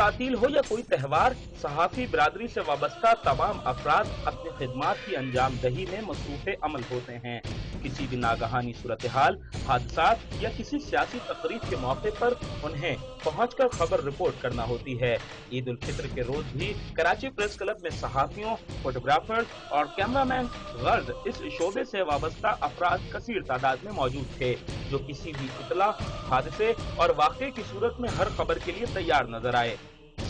تعطیل ہو یا کوئی تہوار، صحافی برادری سے وابستہ تمام افراد اپنی خدمات کی انجام دہی میں مصروف عمل ہوتے ہیں۔ کسی بھی ناگہانی صورتحال، حادثات یا کسی سیاسی تقریب کے موقع پر انہیں پہنچ کر خبر رپورٹ کرنا ہوتی ہے۔ عید الفطر کے روز بھی کراچی پریس کلب میں صحافیوں، فوٹوگرافرز اور کیمرامین غرض اس شعبے سے وابستہ افراد کثیر تعداد میں موجود تھے، جو کسی بھی اطلاع، حادثے اور واقعے کی صورت میں ہر خبر کے لیے تیار نظر آئے۔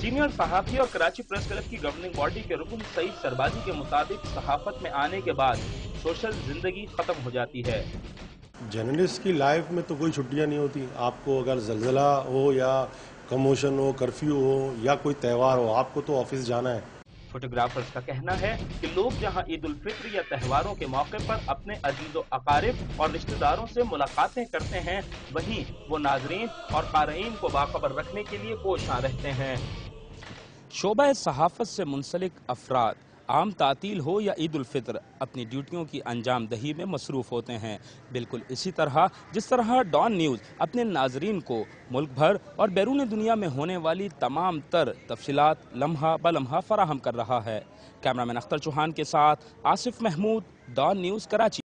سینئر صحافی اور کراچی پریس کلب کی گورننگ باڈی کے رکن سعید سربازی کے مطابق صحافت میں آنے کے بعد سوشل زندگی ختم ہو جاتی ہے۔ جرنلسٹ کی لائف میں تو کوئی چھٹیاں نہیں ہوتی۔ آپ کو اگر زلزلہ ہو یا کموشن ہو، کرفیو ہو یا کوئی تہوار ہو، آپ کو تو آفس جانا ہے۔ فوٹوگرافرز کا کہنا ہے کہ لوگ جہاں عید الفطر یا تہواروں کے موقع پر اپنے عزیز و اقارب اور رشتہ داروں سے ملاقاتیں کرتے ہیں، وہیں وہ ناظرین اور قارئین کو باخبر رکھنے کے لیے کوشاں رہتے ہیں۔ شعبہ صحافت سے منسلک افراد عام تعطیل ہو یا عید الفطر اپنی ڈیوٹیوں کی انجام دہی میں مصروف ہوتے ہیں، بالکل اسی طرح جس طرح ڈان نیوز اپنے ناظرین کو ملک بھر اور بیرون دنیا میں ہونے والی تمام تر تفصیلات لمحہ بلمحہ فراہم کر رہا ہے۔ کیمرامین اختر چوہان کے ساتھ آصف محمود، ڈان نیوز، کراچی۔